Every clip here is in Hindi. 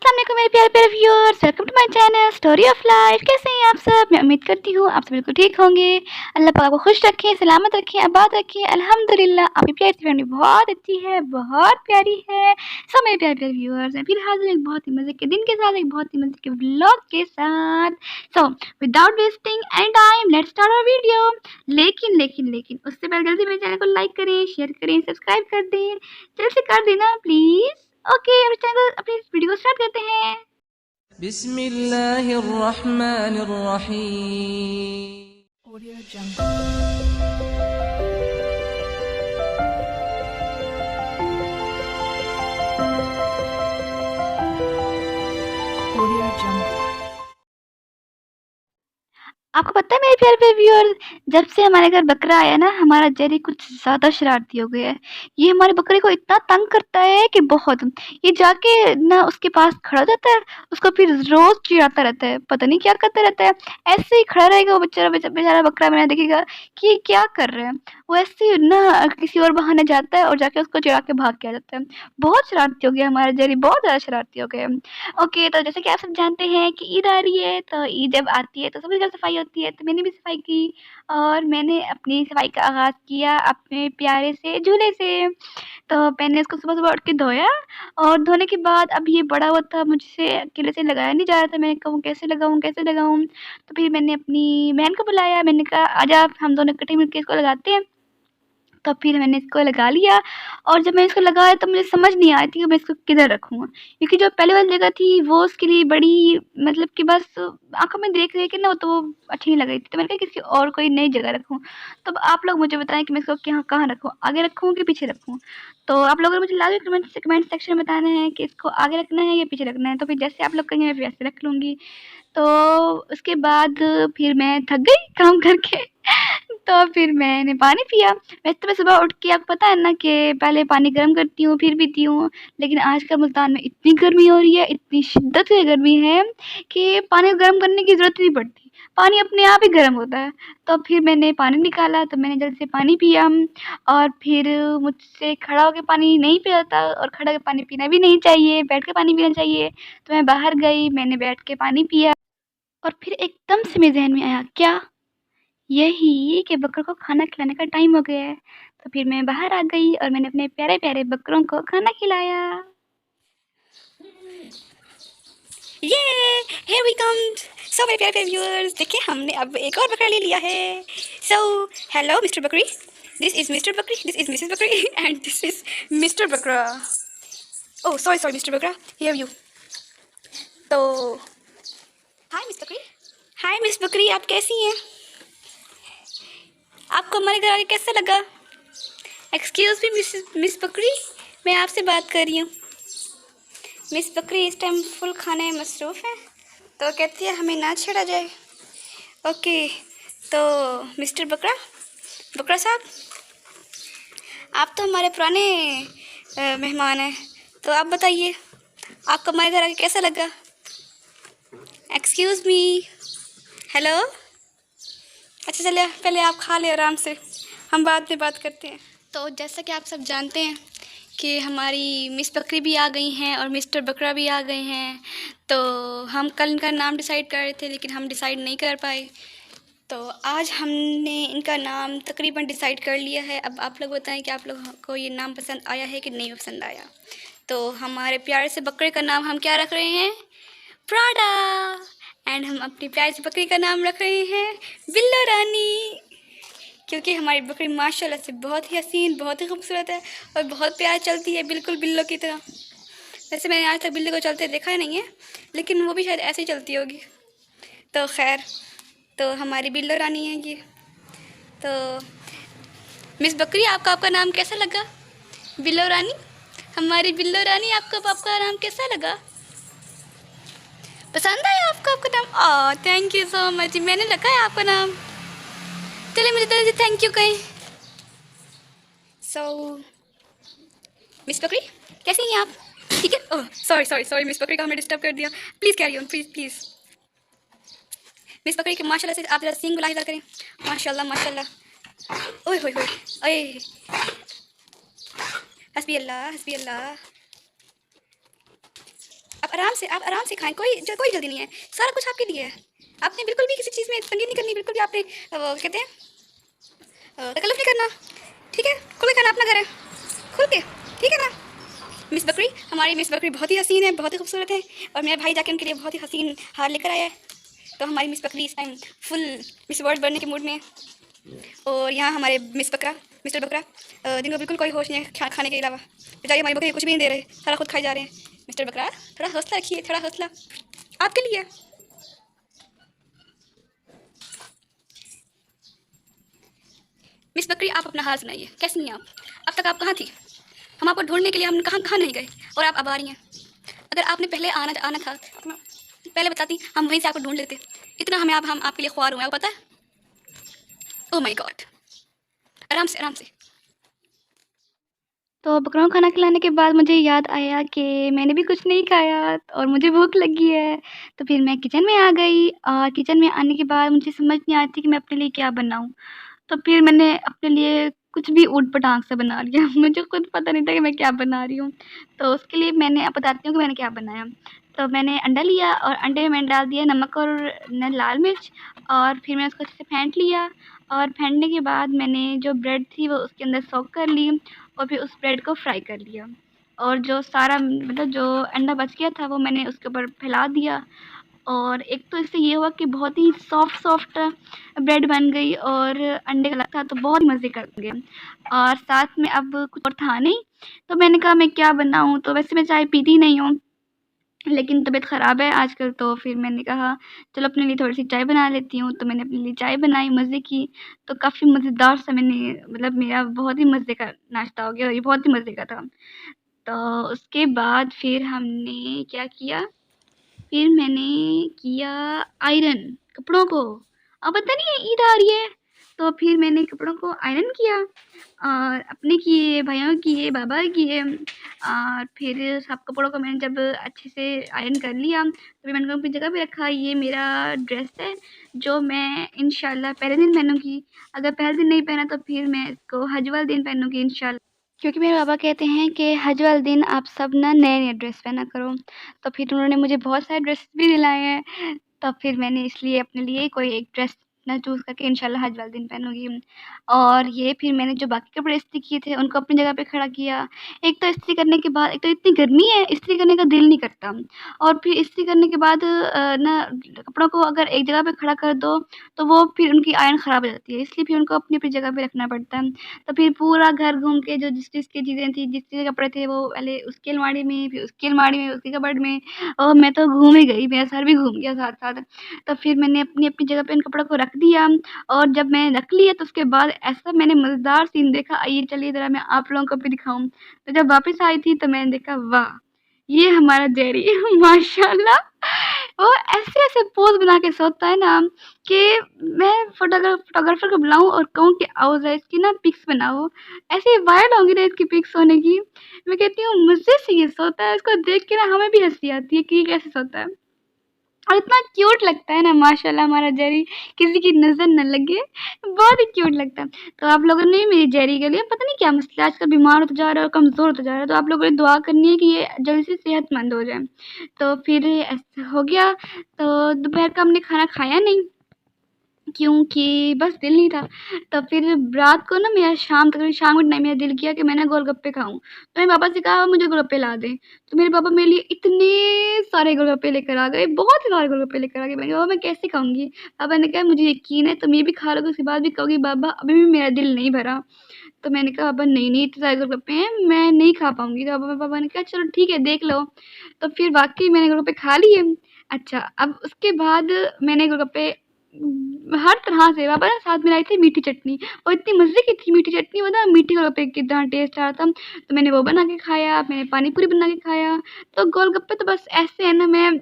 अस्सलाम वालेकुम मेरे प्यारे प्यारे viewers, welcome to my channel story of life. कैसे हैं आप सब? मैं उम्मीद करती हूँ आप सब बिल्कुल ठीक होंगे। अल्लाह पाक आपको खुश रखे, सलामत रखे, आबाद रखे। अल्हम्दुलिल्लाह आपकी प्यारी सी फैमिली बहुत अच्छी है, बहुत प्यारी है। सब मेरे प्यारे प्यारे व्यूअर्स हैं फिर हाजिर एक बहुत ही मज़े के दिन के साथ, एक बहुत ही मज़े के व्लॉग के साथ। So without wasting any time let's start our video. लेकिन उससे पहले जल्दी मेरे चैनल को लाइक करें, शेयर करें, सब्सक्राइब कर दें, जल्द से कर देना प्लीज़। ओके, अब चैनल अपनी वीडियो को स्टार्ट करते हैं। बिस्मिल्लाहिर्रहमानिर्रहीम। Audio Jungle। Audio Jungle। आपको पता है मेरे प्यारे प्यारे व्यूअर्स, जब से हमारे घर बकरा आया ना, हमारा जेरी कुछ ज़्यादा शरारती हो गया है। ये हमारे बकरे को इतना तंग करता है कि बहुत। ये जाके ना उसके पास खड़ा हो जाता है, उसको फिर रोज़ चिढ़ाता रहता है, पता नहीं क्या करता रहता है। ऐसे ही खड़ा रहेगा वो बेचारा बेचारा बकरा, मैंने देखेगा कि ये क्या कर रहा है। वो ऐसे ही ना किसी और बहाने जाता है और जाके उसको चिढ़ा के भाग के आ जाता है। बहुत शरारती हो गया हमारा जेरी, बहुत ज़्यादा शरारती हो गया है। ओके, तो जैसे कि आप सब जानते हैं कि ईद आ रही है, तो ईद जब आती है तो सबसे ज़्यादा सफाई होती है, तो मैंने भी सफाई की और मैंने अपनी सफाई का आगाज़ किया अपने प्यारे से झूले से। तो मैंने उसको सुबह-सुबह उठ के धोया और धोने के बाद अब ये बड़ा हुआ था, मुझसे अकेले से लगाया नहीं जा रहा था। मैंने कहा कैसे लगाऊँ, कैसे लगाऊँ? तो फिर मैंने अपनी बहन को बुलाया, मैंने कहा आजा हम दोनों इकट्ठे मिलके इसको लगाते हैं। तो फिर मैंने इसको लगा लिया और जब मैंने इसको लगाया तो मुझे समझ नहीं आई थी कि मैं इसको किधर रखूँ, क्योंकि जो पहले वाली जगह थी वो उसके लिए बड़ी, मतलब कि बस आँखों में देख के ना तो वो अच्छी नहीं लग रही थी। तो मैंने कहा किसी और कोई नई जगह रखूँ। तो अब आप लोग मुझे बताएं कि मैं इसको कहाँ कहाँ रखूँ, आगे रखूँ कि पीछे रखूँ? तो आप लोगों ने मुझे लाजमी कमेंट सेक्शन में बताना है कि इसको आगे रखना है या पीछे रखना है। तो फिर जैसे आप लोग कहेंगे मैं वैसे रख लूँगी। तो उसके बाद फिर मैं थक गई काम करके तो फिर मैंने पानी पिया। वैसे तो मैं सुबह उठ के, आपको पता है ना कि पहले पानी गर्म करती हूँ फिर पीती हूँ, लेकिन आजकल मुल्तान में इतनी गर्मी हो रही है, इतनी शिद्दत से गर्मी है कि पानी को गर्म करने की ज़रूरत नहीं पड़ती, पानी अपने आप ही गर्म होता है। तो फिर मैंने पानी निकाला, तो मैंने जल्दी से पानी पिया और फिर मुझसे खड़ा होकर पानी नहीं पिया जाता और खड़ा होकर पानी पीना भी नहीं चाहिए, बैठ के पानी पीना चाहिए। तो मैं बाहर गई, मैंने बैठ के पानी पिया और फिर एकदम से मेरे ज़हन में आया, क्या? यही कि बकरों को खाना खिलाने का टाइम हो गया है। तो फिर मैं बाहर आ गई और मैंने अपने प्यारे-प्यारे बकरों को खाना खिलाया। ये हियर वी कम। सो मेरे प्यारे व्यूअर्स, देखिए हमने अब एक और बकरा ले लिया है। सो हेलो मिस्टर बकरी, दिस इज मिस्टर बकरी, दिस इज मिसेस बकरी एंड दिस इज मिस्टर बकरा। ओह सॉरी मिस्टर बकरा, हियर यू। तो हाय मिस बकरी। हाय मिस बकरी, आप कैसी हैं? आपको हमारे घर आके कैसा लगा? एक्सक्यूज़ मी मिस बकरी, मैं आपसे बात कर रही हूँ। मिस बकरी इस टाइम फुल खाने में मसरूफ़ है, तो कहती है हमें ना छेड़ा जाए। ओके, तो मिस्टर बकरा साहब, आप तो हमारे पुराने मेहमान हैं, तो आप बताइए आपको हमारे घर आके कैसा लगा? Excuse me, hello. अच्छा चलिए पहले आप खा ले आराम से, हम बाद में बात करते हैं। तो जैसा कि आप सब जानते हैं कि हमारी मिस बकरी भी आ गई हैं और मिस्टर बकरा भी आ गए हैं। तो हम कल इनका नाम डिसाइड कर रहे थे, लेकिन हम डिसाइड नहीं कर पाए। तो आज हमने इनका नाम तकरीबन डिसाइड कर लिया है। अब आप लोग बताएं कि आप लोग को ये नाम पसंद आया है कि नहीं पसंद आया। तो हमारे प्यारे से बकरे का नाम हम क्या रख रहे हैं? प्राडा। एंड हम अपनी प्यारी सी बकरी का नाम रख रहे हैं बिल्लो रानी, क्योंकि हमारी बकरी माशाल्लाह से बहुत ही हसीन, बहुत ही खूबसूरत है और बहुत प्यार चलती है, बिल्कुल बिल्लो की तरह। वैसे मैंने आज तक बिल्ली को चलते देखा ही नहीं है, लेकिन वो भी शायद ऐसे ही चलती होगी। तो खैर, तो हमारी बिल्लो रानी है ये। तो मिस बकरी, आपका नाम कैसा लगा? बिल्लो रानी, हमारी बिल्लो रानी, आपका नाम कैसा लगा? पसंद आया आपका नाम? थैंक यू सो मच, मैंने रखा है आपका नाम। चलिए मुझे तरह से थैंक यू कहें। सो मिस बकरी, कैसी हैं आप? ठीक है? ओह सॉरी मिस बकरी का हमें डिस्टर्ब कर दिया। Please carry on, please. Miss बकरी के माशाल्लाह से आप ज़रा सींग गुलाही करें। माशाल्लाह। ओए होए होए, ओए, हस्बी अल्लाह। अब आप आराम से खाएं, कोई जल्दी नहीं है, सारा कुछ आपके लिए है। आपने बिल्कुल भी किसी चीज़ में तंगी नहीं करनी, बिल्कुल भी आपने वो कहते हैं तकल्लुफ़ नहीं करना, ठीक है। खुल के खाना अपना घर है, खुल के, ठीक है ना। मिस बकरी, हमारी मिस बकरी बहुत ही हसीन है, बहुत ही खूबसूरत है, और मेरा भाई जाके उनके लिए बहुत ही हसीन हार लेकर आया है। तो हमारी मिस बकरी इस टाइम फुल मिस वर्ल्ड बनने के मूड में है। और यहाँ हमारे मिस्टर बकरा जिनको बिल्कुल कोई होश नहीं है खाने के अलावा, बेचारी हमारी बकरी कुछ भी नहीं दे रहे, सारा खुद खाए जा रहे हैं। मिस्टर बकरा थोड़ा हौसला रखिए, थोड़ा हौसला आपके लिए। मिस बकरी आप अपना हाल सुनाइए, कैसी हैं आप? अब तक आप कहाँ थी? हम आपको ढूंढने के लिए हम कहाँ नहीं गए, और आप अब आ रही हैं। अगर आपने पहले आना था तो पहले बताती, हम वहीं से आपको ढूंढ लेते। इतना हम आपके लिए ख्वार हुए हैं, पता है? ओह माय गॉड, आराम से आराम से। तो बकरों को खाना खिलाने के बाद मुझे याद आया कि मैंने भी कुछ नहीं खाया और मुझे भूख लगी है। तो फिर मैं किचन में आ गई और किचन में आने के बाद मुझे समझ नहीं आती कि मैं अपने लिए क्या बनाऊँ। तो फिर मैंने अपने लिए कुछ भी ऊट-पटांग सा बना लिया। मुझे खुद पता नहीं था कि मैं क्या बना रही हूँ। तो उसके लिए मैंने अब बताती हूँ कि मैंने क्या बनाया। तो मैंने अंडा लिया और अंडे में मैंने डाल दिया नमक और लाल मिर्च, और फिर मैंने उसको अच्छे से फेंट लिया, और फेंटने के बाद मैंने जो ब्रेड थी वो उसके अंदर सोक कर ली, और फिर उस ब्रेड को फ्राई कर लिया, और जो सारा मतलब जो अंडा बच गया था वो मैंने उसके ऊपर फैला दिया। और एक तो इससे ये हुआ कि बहुत ही सॉफ्ट ब्रेड बन गई, और अंडे का लगता तो बहुत मज़े कर गए। और साथ में अब कुछ और था नहीं, तो मैंने कहा मैं क्या बनाऊँ। तो वैसे मैं चाय पीती नहीं हूँ, लेकिन तबीयत ख़राब है आजकल, तो फिर मैंने कहा चलो अपने लिए थोड़ी सी चाय बना लेती हूँ। तो मैंने अपने लिए चाय बनाई मज़े की। तो काफ़ी मज़ेदार सा मैंने मतलब मेरा बहुत ही मज़े का नाश्ता हो गया, और ये बहुत ही मज़े का था। तो उसके बाद फिर हमने क्या किया, फिर मैंने किया आयरन कपड़ों को। अब पता नहीं है ईद आ रही है, तो फिर मैंने कपड़ों को आयरन किया, और अपने किए, भाइयों किए, बाबा किए, और फिर सब कपड़ों को मैंने जब अच्छे से आयरन कर लिया तो फिर मैंने उनको अपनी जगह पे रखा। ये मेरा ड्रेस है जो मैं इंशाल्लाह पहले दिन पहनूँगी। अगर पहले दिन नहीं पहना तो फिर मैं इसको हज वाले दिन पहनूँगी इंशाल्लाह, क्योंकि मेरे पापा कहते हैं कि हज वाले दिन आप सब ना नए-नए ड्रेस पहना करो। तो फिर उन्होंने मुझे बहुत सारे ड्रेस भी दिलाए हैं। तो फिर मैंने इसलिए अपने लिए कोई एक ड्रेस ना चूज़ करके इंशाल्लाह हज वाले दिन पहनूँगी। और ये फिर मैंने जो बाकी कपड़े इस्त्री किए थे उनको अपनी जगह पे खड़ा किया। एक तो इस्त्री करने के बाद, एक तो इतनी गर्मी है, इस्त्री करने का दिल नहीं करता, और फिर इस्त्री करने के बाद ना कपड़ों को अगर एक जगह पे खड़ा कर दो तो वो फिर उनकी आयरन ख़राब हो जाती है, इसलिए फिर उनको अपनी-अपनी जगह पे रखना पड़ता है। तो फिर पूरा घर घूम के जो जिस-जिस की चीज़ें थी, जिसके कपड़े थे वो पहले उसकी अलमारी में, फिर उसकी अलमारी में, उसके कबर्ड में, और मैं तो घूम ही गई, मेरा सर भी घूम गया साथ-साथ। तो फिर मैंने अपनी-अपनी जगह पे इन कपड़ों को रख दिया, और जब मैंने रख लिया तो उसके बाद ऐसा मैंने मज़ेदार सीन देखा, आइए चलिए ज़रा मैं आप लोगों को भी दिखाऊँ। तो जब वापस आई थी तो मैंने देखा, वाह! ये हमारा जेरी माशाल्लाह, वो ऐसे-ऐसे पोज़ बना के सोता है ना कि मैं फ़ोटोग्राफ़र को बुलाऊँ और कहूँ कि आओ ज़रा इसकी ना पिक्स बनाओ। ऐसे वायरल होंगी ना इसकी पिक्स होने की। मैं कहती हूँ मज़े से ये सोता है, इसको देख के ना हमें भी हँसी आती है कि ये कैसे सोता है। और इतना क्यूट लगता है ना माशाल्लाह हमारा जेरी, किसी की नज़र ना लगे, बहुत ही क्यूट लगता है। तो आप लोगों ने मेरी जेरी के लिए पता नहीं क्या मसला है, आजकल बीमार होता जा रहा है और कमज़ोर होता जा रहा है, तो आप लोगों ने दुआ करनी है कि ये जल्दी से सेहतमंद हो जाए। तो फिर ऐसा हो गया, तो दोपहर का हमने खाना खाया नहीं, क्योंकि बस दिल नहीं था। तो फिर रात को ना मेरा शाम के टाइम मेरा दिल किया कि मैं ना गोलगप्पे खाऊँ। तो मैंने पापा से कहा मुझे गोलगप्पे ला दें। तो मेरे पापा मेरे लिए इतने सारे गोलगप्पे लेकर आ गए, बहुत ही सारे गोलगप्पे लेकर आ गए। मैंने कहा पापा मैं कैसे खाऊँगी? पापा ने कहा मुझे यकीन है तुम ये भी खा लोगे उसके बाद भी कहोगी बाबा अभी भी मेरा दिल नहीं भरा। तो मैंने कहा पापा नहीं, इतने सारे गोलगप्पे हैं, मैं नहीं खा पाऊँगी। तो पापा ने कहा चलो ठीक है देख लो। तो फिर वाक़ई मैंने गोलगप्पे खा लिए। अच्छा, अब उसके बाद मैंने गोलगप्पे हर तरह से पापा ना साथ में लाई थी मीठी चटनी, और इतनी मज़े की थी मीठी चटनी, पता है मीठे गोलगप्पे कितना टेस्ट आ रहा था। तो मैंने वो बना के खाया, मैंने पानी पूरी बना के खाया। तो गोलगप्पे तो बस ऐसे है ना, मैं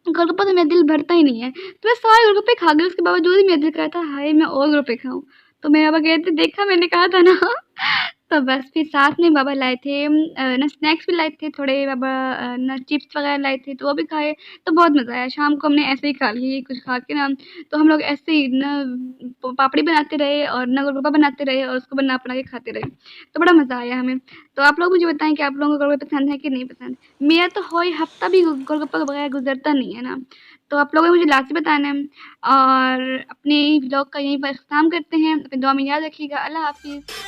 गोलगप्पे से मेरा दिल भरता ही नहीं है, तो मैं सारे गोलगप्पे खा गई। उसके बावजूद भी मेरा दिल कर रहा था हाय मैं और गोलगप्पे खाऊँ। तो मेरे पापा कहते देखा मैंने कहा था ना तो बस फिर साथ में बाबा लाए थे ना स्नैक्स भी लाए थे थोड़े बाबा ना चिप्स वगैरह लाए थे तो वो भी खाए। तो बहुत मज़ा आया, शाम को हमने ऐसे ही खा लिए कुछ खा के ना, तो हम लोग ऐसे ही ना पापड़ी बनाते रहे और ना गोलगप्पा बनाते रहे और उसको बना बना के खाते रहे। तो बड़ा मज़ा आया हमें। तो आप लोग मुझे बताएं कि आप लोगों को गोलगप्पे पसंद है कि नहीं पसंद। मेरा तो हर हफ्ता भी गोलगप्पा के बगैर गुजरता नहीं है ना। तो आप लोगों को मुझे लास्ट बताना है। और अपने व्लॉग का यहीं पर इख्तिताम करते हैं। अपनी दुआ में याद रखिएगा। अल्लाह हाफिज़।